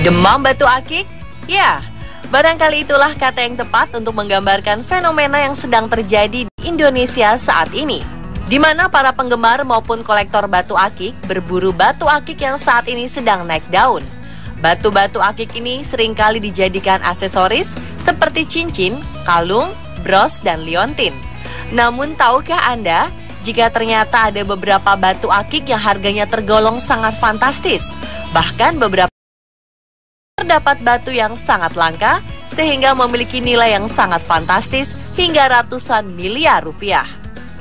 Demam batu akik? Ya, barangkali itulah kata yang tepat untuk menggambarkan fenomena yang sedang terjadi di Indonesia saat ini, di mana para penggemar maupun kolektor batu akik berburu batu akik yang saat ini sedang naik daun. Batu-batu akik ini seringkali dijadikan aksesoris seperti cincin, kalung, bros, dan liontin. Namun tahukah Anda, jika ternyata ada beberapa batu akik yang harganya tergolong sangat fantastis, bahkan beberapa terdapat batu yang sangat langka sehingga memiliki nilai yang sangat fantastis hingga ratusan miliar rupiah.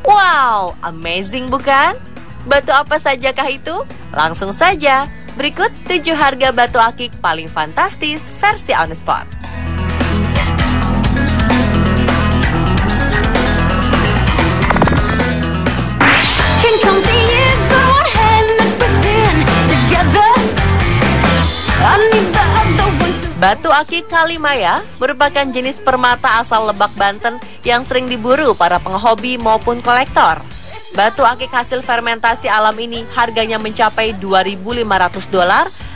Wow, amazing bukan? Batu apa sajakah itu? Langsung saja, berikut 7 harga batu akik paling fantastis versi On The Spot. Batu akik Kalimaya merupakan jenis permata asal Lebak, Banten yang sering diburu para penghobi maupun kolektor. Batu akik hasil fermentasi alam ini harganya mencapai $2.500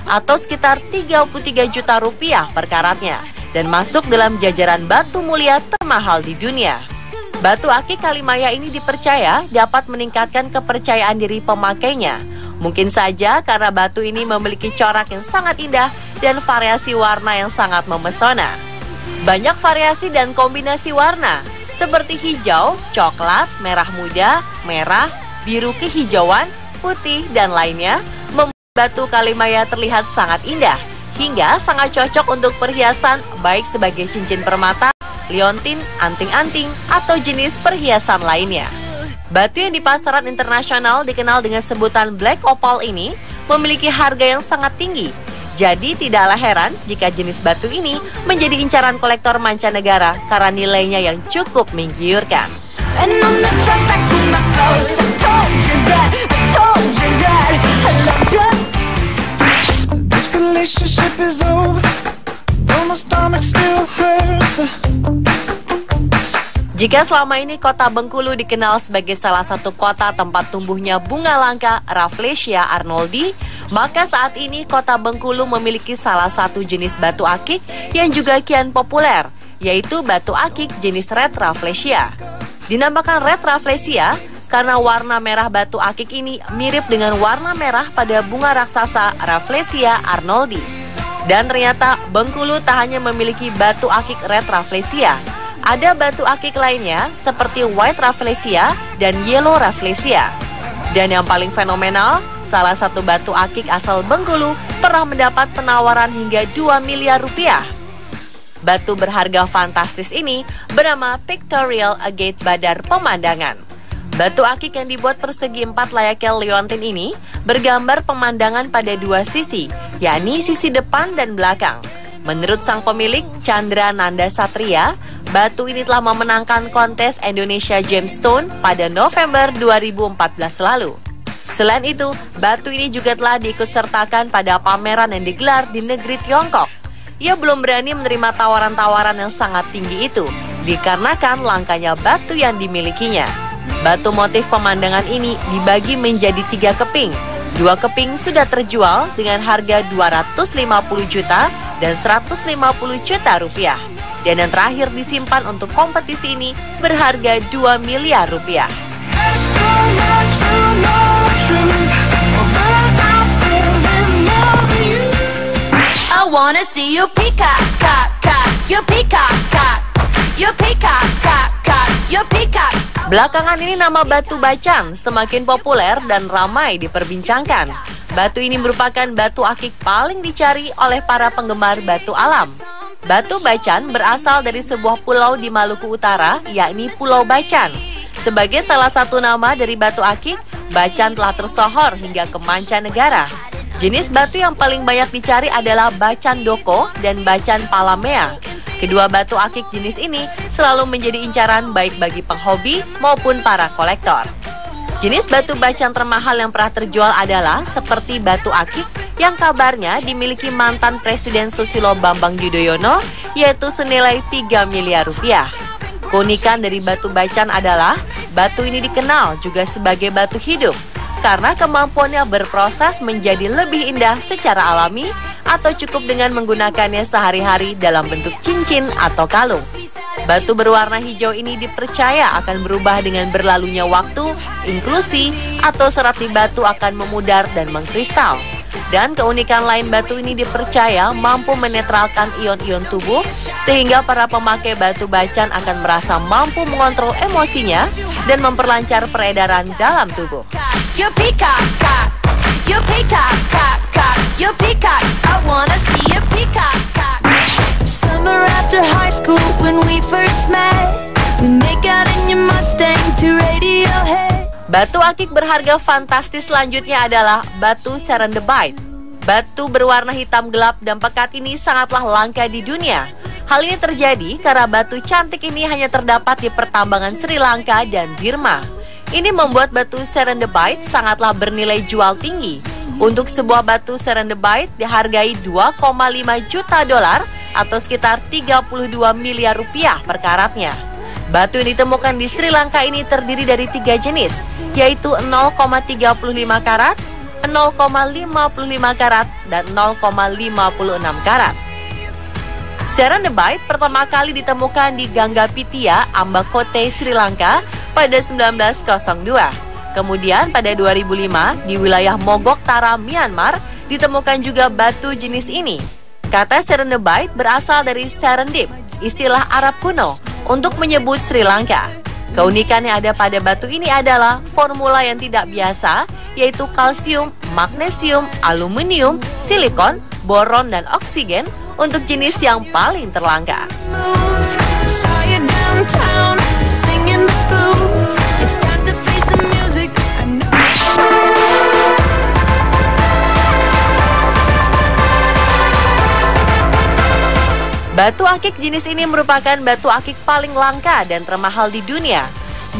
atau sekitar 33 juta rupiah per karatnya dan masuk dalam jajaran batu mulia termahal di dunia. Batu akik Kalimaya ini dipercaya dapat meningkatkan kepercayaan diri pemakainya. Mungkin saja karena batu ini memiliki corak yang sangat indah dan variasi warna yang sangat memesona. Banyak variasi dan kombinasi warna seperti hijau, coklat, merah muda, merah, biru kehijauan, putih, dan lainnya membuat batu Kalimaya terlihat sangat indah hingga sangat cocok untuk perhiasan baik sebagai cincin permata, liontin, anting-anting, atau jenis perhiasan lainnya. Batu yang di pasaran internasional dikenal dengan sebutan Black Opal ini memiliki harga yang sangat tinggi. Jadi tidaklah heran jika jenis batu ini menjadi incaran kolektor mancanegara karena nilainya yang cukup menggiurkan. Jika selama ini kota Bengkulu dikenal sebagai salah satu kota tempat tumbuhnya bunga langka Rafflesia arnoldi, maka saat ini kota Bengkulu memiliki salah satu jenis batu akik yang juga kian populer, yaitu batu akik jenis Red Rafflesia. Dinamakan Red Rafflesia karena warna merah batu akik ini mirip dengan warna merah pada bunga raksasa Rafflesia arnoldi. Dan ternyata Bengkulu tak hanya memiliki batu akik Red Rafflesia, ada batu akik lainnya seperti White Rafflesia dan Yellow Rafflesia. Dan yang paling fenomenal, salah satu batu akik asal Bengkulu pernah mendapat penawaran hingga 2 miliar rupiah. Batu berharga fantastis ini bernama Pictorial Agate Badar Pemandangan. Batu akik yang dibuat persegi 4 layaknya liontin ini bergambar pemandangan pada 2 sisi, yakni sisi depan dan belakang. Menurut sang pemilik, Chandra Nanda Satria, batu ini telah memenangkan kontes Indonesia Gemstone pada November 2014 lalu. Selain itu, batu ini juga telah diikutsertakan pada pameran yang digelar di negeri Tiongkok. Ia belum berani menerima tawaran-tawaran yang sangat tinggi itu, dikarenakan langkanya batu yang dimilikinya. Batu motif pemandangan ini dibagi menjadi 3 keping. 2 keping sudah terjual dengan harga 250 juta dan 150 juta rupiah. Dan yang terakhir disimpan untuk kompetisi ini berharga 2 miliar rupiah. I wanna see you peacock, cock, cock, you peacock, cock, you peacock, cock, cock, you peacock. Belakangan ini nama batu bacan semakin populer dan ramai diperbincangkan. Batu ini merupakan batu akik paling dicari oleh para penggemar batu alam. Batu bacan berasal dari sebuah pulau di Maluku Utara, yakni Pulau Bacan. Sebagai salah satu nama dari batu akik, bacan telah tersohor hingga ke mancanegara. Jenis batu yang paling banyak dicari adalah bacan doko dan bacan palamea. Kedua batu akik jenis ini selalu menjadi incaran baik bagi penghobi maupun para kolektor. Jenis batu bacan termahal yang pernah terjual adalah seperti batu akik yang kabarnya dimiliki mantan Presiden Susilo Bambang Yudhoyono, yaitu senilai 3 miliar rupiah. Keunikan dari batu bacan adalah batu ini dikenal juga sebagai batu hidup karena kemampuannya berproses menjadi lebih indah secara alami atau cukup dengan menggunakannya sehari-hari dalam bentuk cincin atau kalung. Batu berwarna hijau ini dipercaya akan berubah dengan berlalunya waktu, inklusi, atau serat di batu akan memudar dan mengkristal. Dan keunikan lain batu ini dipercaya mampu menetralkan ion-ion tubuh, sehingga para pemakai batu bacan akan merasa mampu mengontrol emosinya dan memperlancar peredaran dalam tubuh. Summer after high school when we first met, we make out in your Mustang to Radiohead. Batu akik berharga fantastis selanjutnya adalah batu serendipite. Batu berwarna hitam gelap dan pekat ini sangatlah langka di dunia. Hal ini terjadi karena batu cantik ini hanya terdapat di pertambangan Sri Lanka dan Burma. Ini membuat batu serendipite sangatlah bernilai jual tinggi. Untuk sebuah batu serendipite dihargai 2,5 juta dolar atau sekitar 32 miliar rupiah per karatnya. Batu yang ditemukan di Sri Lanka ini terdiri dari 3 jenis, yaitu 0,35 karat, 0,55 karat, dan 0,56 karat. Serendipite pertama kali ditemukan di Ganggapitia, Ambakote, Sri Lanka pada 1902. Kemudian pada 2005 di wilayah Mogoktara, Myanmar ditemukan juga batu jenis ini. Kata serendipite berasal dari serendip, istilah Arab kuno untuk menyebut Sri Lanka. Keunikan yang ada pada batu ini adalah formula yang tidak biasa, yaitu kalsium, magnesium, aluminium, silikon, boron, dan oksigen untuk jenis yang paling terlangka. Batu akik jenis ini merupakan batu akik paling langka dan termahal di dunia.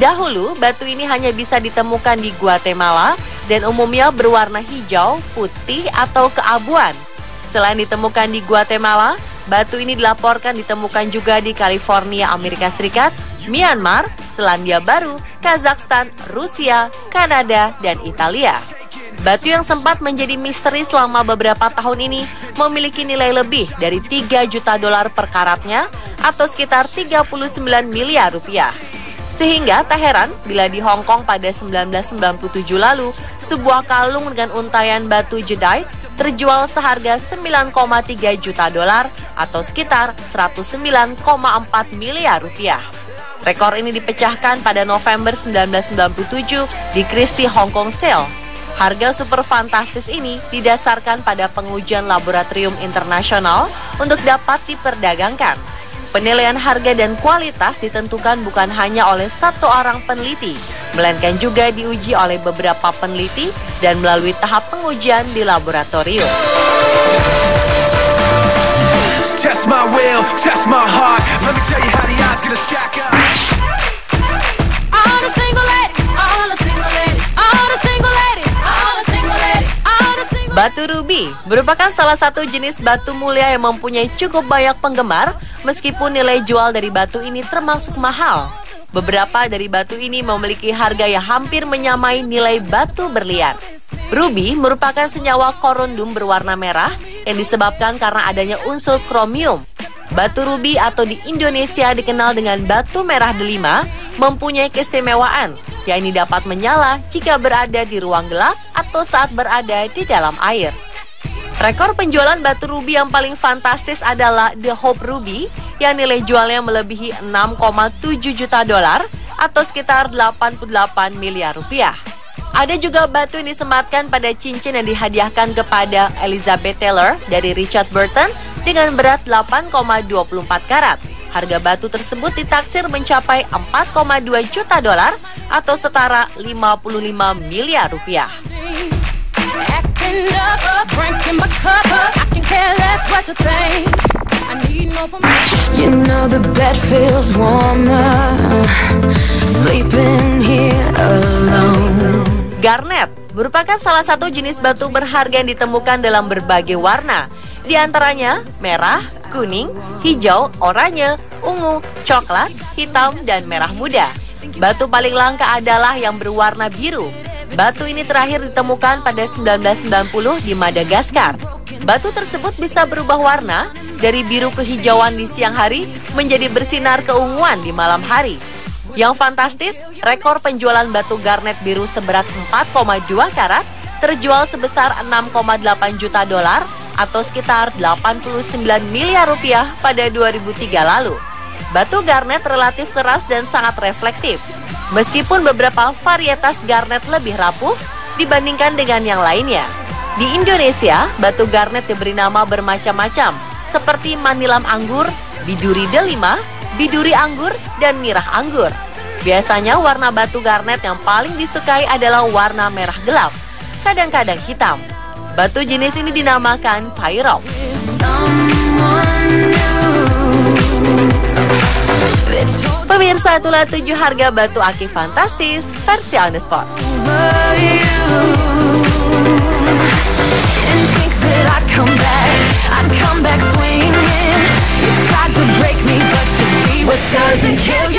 Dahulu, batu ini hanya bisa ditemukan di Guatemala dan umumnya berwarna hijau, putih, atau keabuan. Selain ditemukan di Guatemala, batu ini dilaporkan ditemukan juga di California, Amerika Serikat, Myanmar, Selandia Baru, Kazakhstan, Rusia, Kanada, dan Italia. Batu yang sempat menjadi misteri selama beberapa tahun ini memiliki nilai lebih dari 3 juta dolar per karatnya atau sekitar 39 miliar rupiah. Sehingga tak heran bila di Hong Kong pada 1997 lalu sebuah kalung dengan untaian batu jadeite terjual seharga 9,3 juta dolar atau sekitar 109,4 miliar rupiah. Rekor ini dipecahkan pada November 1997 di Christie Hong Kong Sale. Harga super fantastis ini didasarkan pada pengujian laboratorium internasional untuk dapat diperdagangkan. Penilaian harga dan kualitas ditentukan bukan hanya oleh satu orang peneliti, melainkan juga diuji oleh beberapa peneliti dan melalui tahap pengujian di laboratorium. Test my will, test my heart. Let me tell you how the odds gonna stack up. All the single ladies, all the single ladies, all the single ladies. Batu rubi merupakan salah satu jenis batu mulia yang mempunyai cukup banyak penggemar, meskipun nilai jual dari batu ini termasuk mahal. Beberapa dari batu ini memiliki harga yang hampir menyamai nilai batu berlian. Rubi merupakan senyawa korundum berwarna merah yang disebabkan karena adanya unsur kromium. Batu rubi atau di Indonesia dikenal dengan batu merah delima mempunyai keistimewaan, yakni dapat menyala jika berada di ruang gelap atau saat berada di dalam air. Rekor penjualan batu rubi yang paling fantastis adalah The Hope Ruby yang nilai jualnya melebihi 6,7 juta dolar atau sekitar 88 miliar rupiah. Ada juga batu yang disematkan pada cincin yang dihadiahkan kepada Elizabeth Taylor dari Richard Burton dengan berat 8,24 karat. Harga batu tersebut ditaksir mencapai 4,2 juta dolar atau setara 55 miliar rupiah. You know the bed feels warmer, sleeping here alone. Garnet merupakan salah satu jenis batu berharga yang ditemukan dalam berbagai warna. Di antaranya merah, kuning, hijau, oranye, ungu, coklat, hitam, dan merah muda. Batu paling langka adalah yang berwarna biru. Batu ini terakhir ditemukan pada 1990 di Madagaskar. Batu tersebut bisa berubah warna dari biru kehijauan di siang hari menjadi bersinar keunguan di malam hari. Yang fantastis, rekor penjualan batu garnet biru seberat 4,2 karat terjual sebesar 6,8 juta dolar atau sekitar 89 miliar rupiah pada 2003 lalu. Batu garnet relatif keras dan sangat reflektif. Meskipun beberapa varietas garnet lebih rapuh dibandingkan dengan yang lainnya. Di Indonesia, batu garnet diberi nama bermacam-macam, seperti manilam anggur, biduri delima, biduri anggur, dan mirah anggur. Biasanya warna batu garnet yang paling disukai adalah warna merah gelap, kadang-kadang hitam. Batu jenis ini dinamakan pyrope. Pemirsa, itulah 7 harga batu akik fantastis versi On The Spot. I'd come back swinging. You tried to break me, but you see what doesn't kill